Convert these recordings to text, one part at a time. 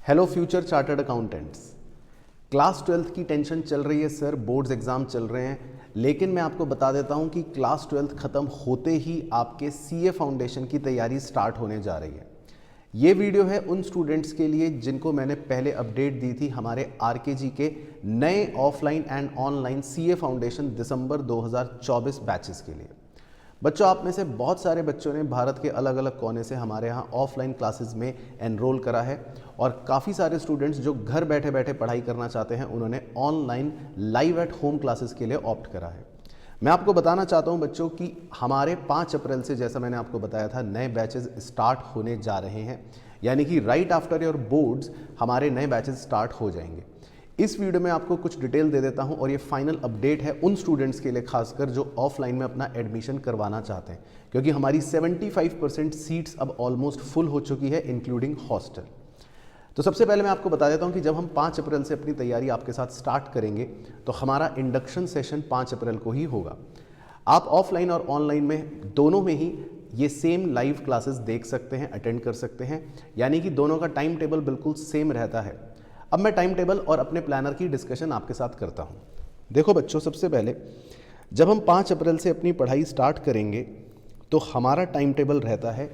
Hello future chartered accountants. Class 12th की tension चल रही है सर, बोर्ड्स एग्ज़ाम चल रहे हैं, लेकिन मैं आपको बता देता हूं कि क्लास 12th ख़त्म होते ही आपके सीए फाउंडेशन की तैयारी स्टार्ट होने जा रही है। ये वीडियो है उन स्टूडेंट्स के लिए जिनको मैंने पहले अपडेट दी थी हमारे आरकेजी के नए offline and online CA foundation December 2024 batches के लिए। बच्चों, आप में से बहुत सारे बच्चों ने भारत के अलग अलग कोने से हमारे यहाँ ऑफलाइन क्लासेस में एनरोल करा है और काफ़ी सारे स्टूडेंट्स जो घर बैठे बैठे पढ़ाई करना चाहते हैं उन्होंने online live at home classes के लिए ऑप्ट करा है। मैं आपको बताना चाहता हूं बच्चों कि हमारे 5 अप्रैल से, जैसा मैंने आपको बताया था, नए बैचेस स्टार्ट होने जा रहे हैं, यानी कि राइट आफ्टर योर बोर्ड्स हमारे नए बैचेस स्टार्ट हो जाएंगे। इस वीडियो में आपको कुछ डिटेल दे देता हूं और ये फाइनल अपडेट है उन स्टूडेंट्स के लिए, खासकर जो ऑफलाइन में अपना एडमिशन करवाना चाहते हैं, क्योंकि हमारी 75% सीट्स अब ऑलमोस्ट फुल हो चुकी है इंक्लूडिंग हॉस्टल। तो सबसे पहले मैं आपको बता देता हूं कि जब हम 5 अप्रैल से अपनी तैयारी आपके साथ स्टार्ट करेंगे तो हमारा इंडक्शन सेशन 5 अप्रैल को ही होगा। आप ऑफलाइन और ऑनलाइन में दोनों में ही ये सेम लाइव क्लासेस देख सकते हैं, अटेंड कर सकते हैं, यानी कि दोनों का टाइम टेबल बिल्कुल सेम रहता है। अब मैं टाइम टेबल और अपने प्लानर की डिस्कशन आपके साथ करता हूँ। देखो बच्चों, सबसे पहले जब हम 5 अप्रैल से अपनी पढ़ाई स्टार्ट करेंगे तो हमारा टाइम टेबल रहता है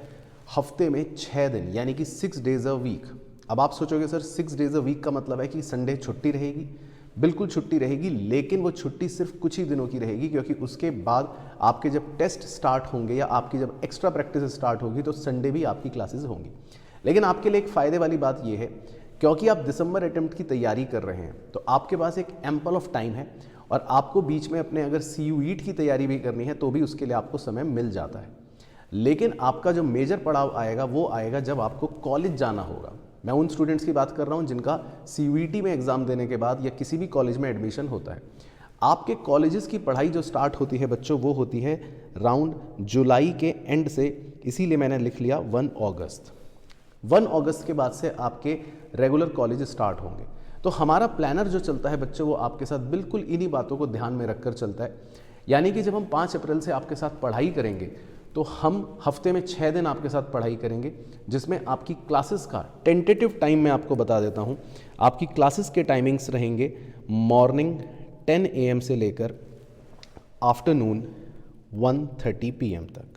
हफ्ते में 6 दिन, यानी कि 6 डेज अ वीक। अब आप सोचोगे सर 6 डेज अ वीक का मतलब है कि संडे छुट्टी रहेगी? बिल्कुल छुट्टी रहेगी, लेकिन वो छुट्टी सिर्फ कुछ ही दिनों की रहेगी, क्योंकि उसके बाद आपके जब टेस्ट स्टार्ट होंगे या आपकी जब एक्स्ट्रा प्रैक्टिस स्टार्ट होगी तो संडे भी आपकी क्लासेस होंगी। लेकिन आपके लिए एक फ़ायदे वाली बात यह है, क्योंकि आप दिसंबर अटेम्प्ट की तैयारी कर रहे हैं तो आपके पास एक एम्पल ऑफ टाइम है और आपको बीच में अपने अगर CUET की तैयारी भी करनी है तो भी उसके लिए आपको समय मिल जाता है। लेकिन आपका जो मेजर पड़ाव आएगा वो आएगा जब आपको कॉलेज जाना होगा। मैं उन स्टूडेंट्स की बात कर रहा हूं जिनका CUET में एग्ज़ाम देने के बाद या किसी भी कॉलेज में एडमिशन होता है। आपके कॉलेजेस की पढ़ाई जो स्टार्ट होती है बच्चों, वो होती है राउंड जुलाई के एंड से, इसीलिए मैंने लिख लिया 1 अगस्त। 1 अगस्त के बाद से आपके रेगुलर कॉलेज स्टार्ट होंगे। तो हमारा प्लानर जो चलता है बच्चों, वो आपके साथ बिल्कुल इन्हीं बातों को ध्यान में रखकर चलता है। यानी कि जब हम 5 अप्रैल से आपके साथ पढ़ाई करेंगे तो हम हफ्ते में 6 दिन आपके साथ पढ़ाई करेंगे, जिसमें आपकी क्लासेस का टेंटेटिव टाइम मैं आपको बता देता हूँ। आपकी क्लासेस के टाइमिंग्स रहेंगे मॉर्निंग 10 AM से लेकर आफ्टरनून 1:30 PM तक।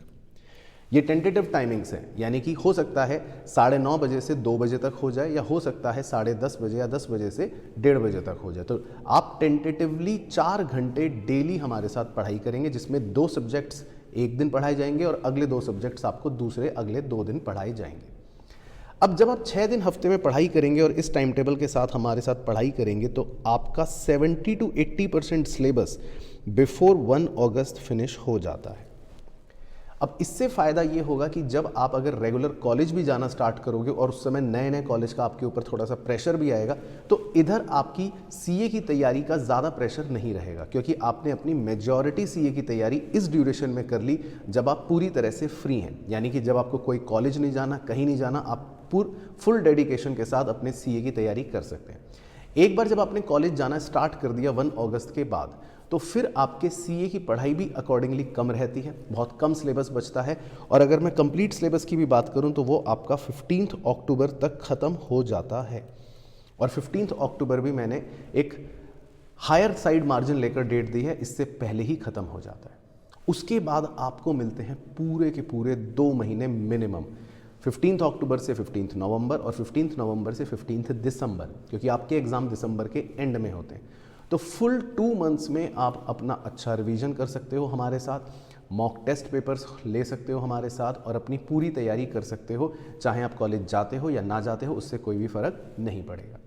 ये टेंटेटिव टाइमिंग्स हैं, यानी कि हो सकता है 9:30 बजे से 2 बजे तक हो जाए, या हो सकता है 10:30 बजे या 10 बजे से 1:30 बजे तक हो जाए। तो आप टेंटेटिवली 4 घंटे डेली हमारे साथ पढ़ाई करेंगे, जिसमें 2 सब्जेक्ट्स एक दिन पढ़ाए जाएंगे और अगले 2 सब्जेक्ट्स आपको दूसरे अगले 2 दिन पढ़ाए जाएंगे। अब जब आप 6 दिन हफ्ते में पढ़ाई करेंगे और इस टाइम टेबल के साथ हमारे साथ पढ़ाई करेंगे तो आपका 70 to 80% syllabus before 1 August finish हो जाता है। अब इससे फ़ायदा ये होगा कि जब आप अगर रेगुलर कॉलेज भी जाना स्टार्ट करोगे और उस समय नए नए कॉलेज का आपके ऊपर थोड़ा सा प्रेशर भी आएगा, तो इधर आपकी सीए की तैयारी का ज़्यादा प्रेशर नहीं रहेगा, क्योंकि आपने अपनी मेजॉरिटी सीए की तैयारी इस ड्यूरेशन में कर ली जब आप पूरी तरह से फ्री हैं। यानी कि जब आपको कोई कॉलेज नहीं जाना, कहीं नहीं जाना, आप फुल डेडिकेशन के साथ अपने सीए की तैयारी कर सकते हैं। एक बार जब आपने कॉलेज जाना स्टार्ट कर दिया 1 अगस्त के बाद, तो फिर आपके सीए की पढ़ाई भी अकॉर्डिंगली कम रहती है, बहुत कम सिलेबस बचता है। और अगर मैं कंप्लीट सिलेबस की भी बात करूं तो वो आपका 15 अक्टूबर तक ख़त्म हो जाता है। और 15 अक्टूबर भी मैंने एक हायर साइड मार्जिन लेकर डेट दी है, इससे पहले ही ख़त्म हो जाता है। उसके बाद आपको मिलते हैं पूरे के पूरे 2 महीने मिनिमम, 15 अक्टूबर से 15 नवंबर और 15 नवंबर से 15 दिसंबर, क्योंकि आपके एग्ज़ाम दिसंबर के एंड में होते हैं। तो फुल 2 मंथ्स में आप अपना अच्छा रिवीजन कर सकते हो हमारे साथ, मॉक टेस्ट पेपर्स ले सकते हो हमारे साथ और अपनी पूरी तैयारी कर सकते हो। चाहे आप कॉलेज जाते हो या ना जाते हो, उससे कोई भी फ़र्क नहीं पड़ेगा।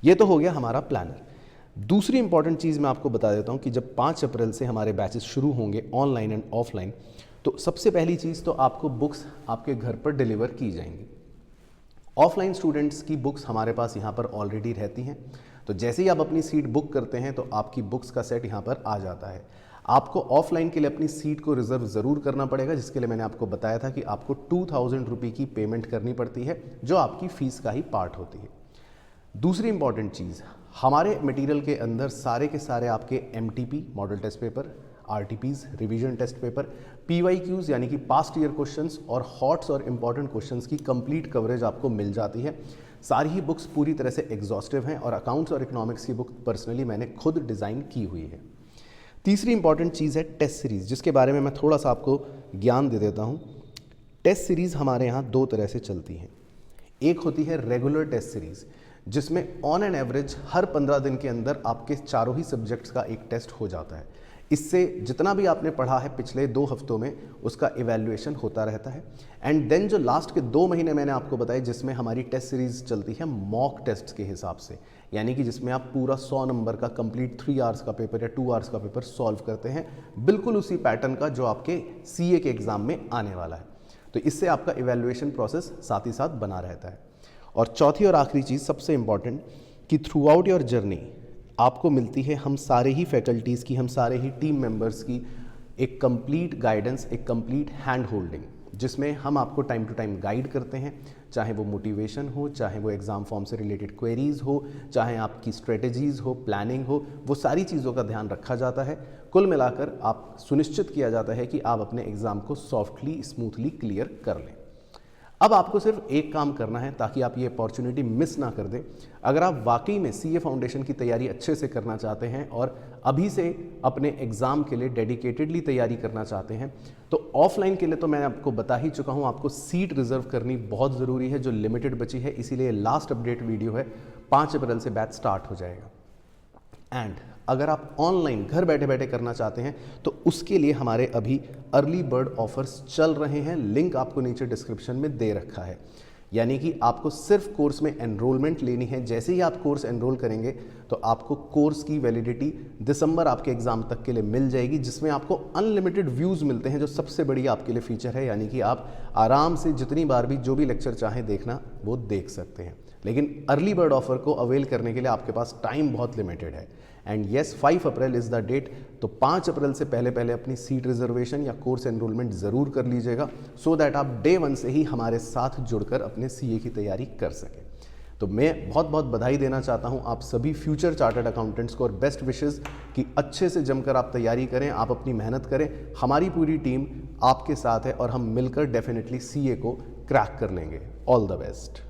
ये तो हो गया हमारा प्लानर। दूसरी इंपॉर्टेंट चीज़ मैं आपको बता देता हूँ कि जब 5 अप्रैल से हमारे बैचेस शुरू होंगे ऑनलाइन एंड ऑफलाइन, तो सबसे पहली चीज़ तो आपको बुक्स आपके घर पर डिलीवर की जाएंगी। ऑफलाइन स्टूडेंट्स की बुक्स हमारे पास यहाँ पर ऑलरेडी रहती हैं, तो जैसे ही आप अपनी सीट बुक करते हैं तो आपकी बुक्स का सेट यहाँ पर आ जाता है। आपको ऑफलाइन के लिए अपनी सीट को रिजर्व ज़रूर करना पड़ेगा, जिसके लिए मैंने आपको बताया था कि आपको 2000 रुपये की पेमेंट करनी पड़ती है, जो आपकी फ़ीस का ही पार्ट होती है। दूसरी इंपॉर्टेंट चीज़, हमारे मटेरियल के अंदर सारे के सारे आपके MTP model test paper, RTPs revision test paper, PYQs यानी कि पास्ट ईयर क्वेश्चंस और हॉट्स और इम्पॉर्टेंट क्वेश्चंस की कंप्लीट कवरेज आपको मिल जाती है। सारी ही बुक्स पूरी तरह से एग्जॉस्टिव हैं और अकाउंट्स और इकोनॉमिक्स की बुक पर्सनली मैंने खुद डिज़ाइन की हुई है। तीसरी इंपॉर्टेंट चीज़ है टेस्ट सीरीज़, जिसके बारे में मैं थोड़ा सा आपको ज्ञान दे देता हूँ। टेस्ट सीरीज़ हमारे यहाँ दो तरह से चलती हैं। एक होती है रेगुलर टेस्ट सीरीज़, जिसमें ऑन एन एवरेज हर 15 दिन के अंदर आपके चारों ही सब्जेक्ट्स का एक टेस्ट हो जाता है। इससे जितना भी आपने पढ़ा है पिछले 2 हफ्तों में उसका इवैल्यूएशन होता रहता है। एंड देन जो लास्ट के 2 महीने मैंने आपको बताया जिसमें हमारी टेस्ट सीरीज़ चलती है मॉक टेस्ट के हिसाब से, यानी कि जिसमें आप पूरा 100 नंबर का कंप्लीट 3 आवर्स का पेपर या 2 आवर्स का पेपर सॉल्व करते हैं, बिल्कुल उसी पैटर्न का जो आपके CA के एग्ज़ाम में आने वाला है। तो इससे आपका इवैल्यूएशन प्रोसेस साथ ही साथ बना रहता है। और चौथी और आखिरी चीज़ सबसे इम्पॉर्टेंट कि थ्रू आउट योर जर्नी आपको मिलती है हम सारे ही फैकल्टीज़ की, हम सारे ही टीम मेंबर्स की एक कंप्लीट गाइडेंस, एक कंप्लीट हैंड होल्डिंग, जिसमें हम आपको टाइम टू टाइम गाइड करते हैं, चाहे वो मोटिवेशन हो, चाहे वो एग्ज़ाम फॉर्म से रिलेटेड क्वेरीज़ हो, चाहे आपकी स्ट्रेटजीज़ हो, प्लानिंग हो, वो सारी चीज़ों का ध्यान रखा जाता है। कुल मिलाकर आप सुनिश्चित किया जाता है कि आप अपने एग्ज़ाम को सॉफ्टली स्मूथली क्लियर कर लें। अब आपको सिर्फ एक काम करना है ताकि आप ये अपॉर्चुनिटी मिस ना कर दें। अगर आप वाकई में CA फाउंडेशन की तैयारी अच्छे से करना चाहते हैं और अभी से अपने एग्ज़ाम के लिए डेडिकेटेडली तैयारी करना चाहते हैं, तो ऑफलाइन के लिए तो मैं आपको बता ही चुका हूँ, आपको सीट रिज़र्व करनी बहुत ज़रूरी है जो लिमिटेड बची है। इसीलिए लास्ट अपडेट वीडियो है, 5 अप्रैल से बैच स्टार्ट हो जाएगा। एंड अगर आप ऑनलाइन घर बैठे बैठे करना चाहते हैं तो उसके लिए हमारे अभी अर्ली बर्ड ऑफर्स चल रहे हैं, लिंक आपको नीचे डिस्क्रिप्शन में दे रखा है। यानी कि आपको सिर्फ कोर्स में एनरोलमेंट लेनी है। जैसे ही आप कोर्स एनरोल करेंगे तो आपको कोर्स की वैलिडिटी दिसंबर आपके एग्ज़ाम तक के लिए मिल जाएगी, जिसमें आपको अनलिमिटेड व्यूज़ मिलते हैं, जो सबसे बड़ी आपके लिए फीचर है। यानी कि आप आराम से जितनी बार भी जो भी लेक्चर चाहें देखना वो देख सकते हैं। लेकिन अर्ली बर्ड ऑफर को अवेल करने के लिए आपके पास टाइम बहुत लिमिटेड है। And yes, 5 April is the date. तो 5 अप्रैल से पहले पहले अपनी सीट रिजर्वेशन या कोर्स एनरोलमेंट ज़रूर कर लीजिएगा, सो दैट आप डे 1 से ही हमारे साथ जुड़कर अपने CA की तैयारी कर सकें। तो मैं बहुत बहुत बधाई देना चाहता हूं आप सभी फ्यूचर चार्टर्ड अकाउंटेंट्स को और बेस्ट विशेज़ कि अच्छे से जमकर आप तैयारी करें, आप अपनी मेहनत करें। हमारी पूरी टीम आपके साथ है और हम मिलकर डेफिनेटली CA को क्रैक कर लेंगे। All the best.